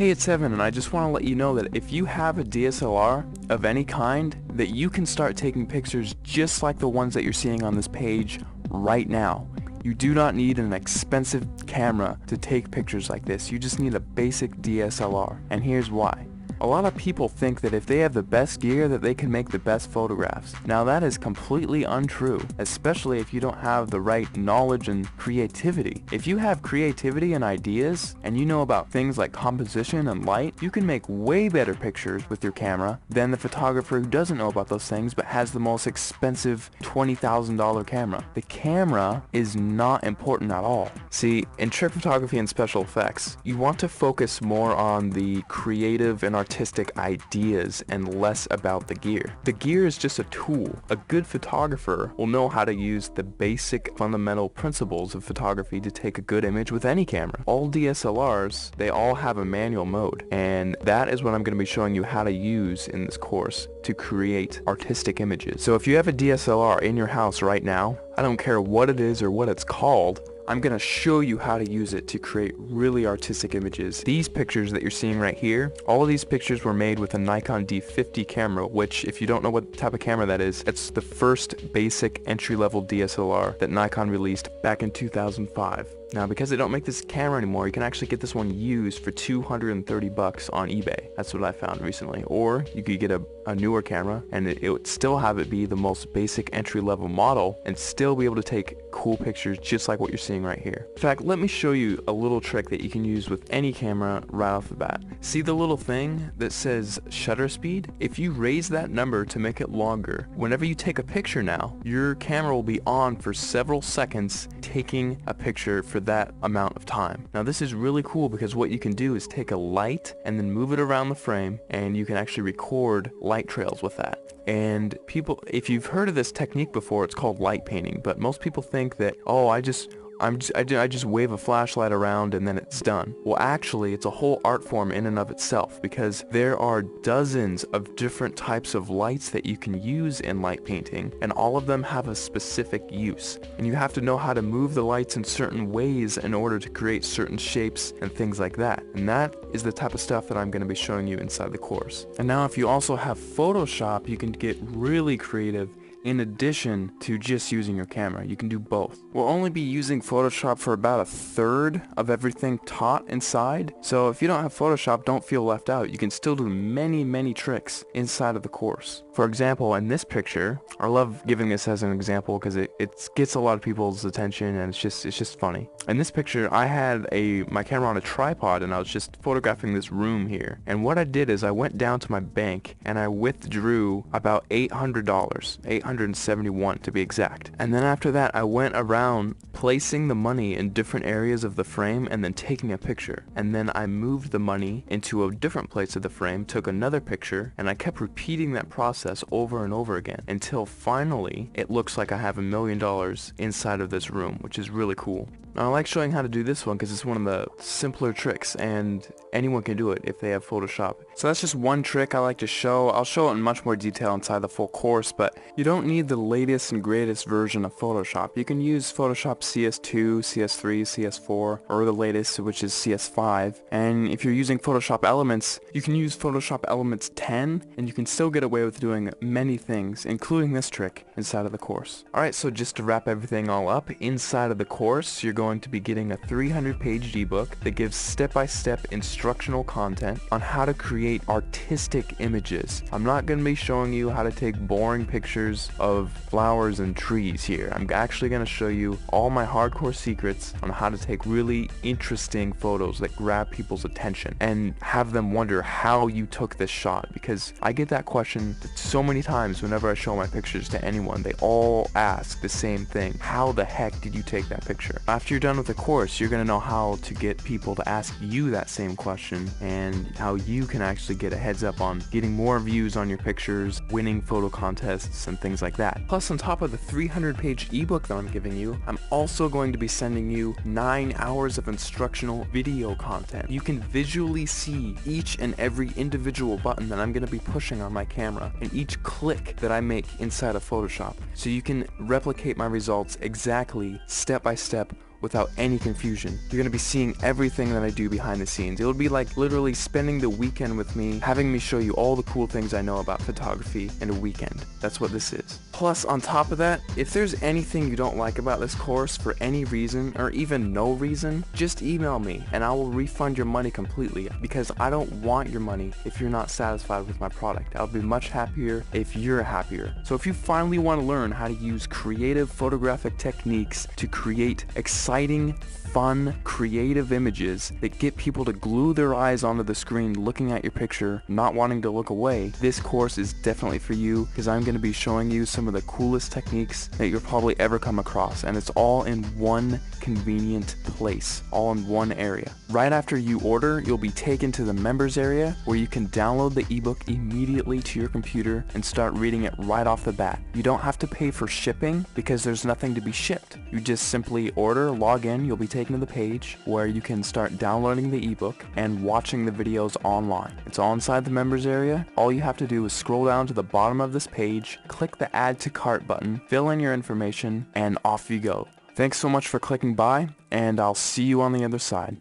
Hey, it's Evan, and I just want to let you know that if you have a DSLR of any kind, that you can start taking pictures just like the ones that you're seeing on this page right now. You do not need an expensive camera to take pictures like this. You just need a basic DSLR, and here's why. A lot of people think that if they have the best gear that they can make the best photographs. Now that is completely untrue, especially if you don't have the right knowledge and creativity. If you have creativity and ideas, and you know about things like composition and light, you can make way better pictures with your camera than the photographer who doesn't know about those things but has the most expensive $20,000 camera. The camera is not important at all. See, in trick photography and special effects, you want to focus more on the creative and artistic ideas and less about the gear. The gear is just a tool. A good photographer will know how to use the basic fundamental principles of photography to take a good image with any camera. All DSLRs, they all have a manual mode, and that is what I'm going to be showing you how to use in this course to create artistic images. So if you have a DSLR in your house right now, I don't care what it is or what it's called, I'm going to show you how to use it to create really artistic images. These pictures that you're seeing right here, all of these pictures were made with a Nikon D50 camera, which, if you don't know what type of camera that is, it's the first basic entry-level DSLR that Nikon released back in 2005. Now, because they don't make this camera anymore, you can actually get this one used for $230 on eBay. That's what I found recently. Or you could get a newer camera, and it would still have it be the most basic entry-level model and still be able to take cool pictures just like what you're seeing right here. In fact, let me show you a little trick that you can use with any camera right off the bat. See the little thing that says shutter speed? If you raise that number to make it longer, whenever you take a picture now, your camera will be on for several seconds taking a picture for that amount of time. Now this is really cool because what you can do is take a light and then move it around the frame, and you can actually record light trails with that. And people, if you've heard of this technique before, it's called light painting, but most people think that, oh, I just wave a flashlight around and then it's done. Well, actually, it's a whole art form in and of itself, because there are dozens of different types of lights that you can use in light painting, and all of them have a specific use. And you have to know how to move the lights in certain ways in order to create certain shapes and things like that. And that is the type of stuff that I'm going to be showing you inside the course. And now if you also have Photoshop, you can get really creative. In addition to just using your camera, you can do both. We'll only be using Photoshop for about a third of everything taught inside, so if you don't have Photoshop, don't feel left out. You can still do many tricks inside of the course. For example, in this picture, I love giving this as an example because it gets a lot of people's attention, and it's just funny. In this picture, I had my camera on a tripod, and I was just photographing this room here. And what I did is I went down to my bank and I withdrew about $800, $871 to be exact. And then after that, I went around placing the money in different areas of the frame and then taking a picture. And then I moved the money into a different place of the frame, took another picture, and I kept repeating that process over and over again until finally it looks like I have $1 million inside of this room, which is really cool. Now, I like showing how to do this one because it's one of the simpler tricks, and anyone can do it if they have Photoshop. So that's just one trick I like to show. I'll show it in much more detail inside the full course, but you don't need the latest and greatest version of Photoshop. You can use Photoshop CS2, CS3, CS4, or the latest, which is CS5. And if you're using Photoshop Elements, you can use Photoshop Elements 10, and you can still get away with doing many things, including this trick, inside of the course. Alright, so just to wrap everything all up, inside of the course, you're going to be getting a 300-page ebook that gives step-by-step instructional content on how to create artistic images. I'm not going to be showing you how to take boring pictures of flowers and trees here. I'm actually going to show you all my hardcore secrets on how to take really interesting photos that grab people's attention and have them wonder how you took this shot, because I get that question so many times whenever I show my pictures to anyone. They all ask the same thing: how the heck did you take that picture? After you're done with the course, you're going to know how to get people to ask you that same question, and how you can actually get a heads up on getting more views on your pictures, winning photo contests, and things like that. Plus, on top of the 300-page ebook that I'm giving you, I'm also going to be sending you 9 hours of instructional video content. You can visually see each and every individual button that I'm going to be pushing on my camera, and each click that I make inside of Photoshop, so you can replicate my results exactly, step by step, without any confusion. You're going to be seeing everything that I do behind the scenes. It'll be like literally spending the weekend with me, having me show you all the cool things I know about photography in a weekend. That's what this is. Plus, on top of that, if there's anything you don't like about this course for any reason, or even no reason, just email me and I will refund your money completely, because I don't want your money if you're not satisfied with my product. I'll be much happier if you're happier. So if you finally want to learn how to use creative photographic techniques to create exciting, fun, creative images that get people to glue their eyes onto the screen looking at your picture, not wanting to look away, this course is definitely for you, because I'm going to be showing you some of the coolest techniques that you'll probably ever come across, and it's all in one convenient place, all in one area. Right after you order, you'll be taken to the members area where you can download the ebook immediately to your computer and start reading it right off the bat. You don't have to pay for shipping because there's nothing to be shipped. You just simply order, log in, you'll be taken to the page where you can start downloading the ebook and watching the videos online. It's all inside the members area. All you have to do is scroll down to the bottom of this page, click the add to cart button, fill in your information, and off you go. Thanks so much for clicking by, and I'll see you on the other side.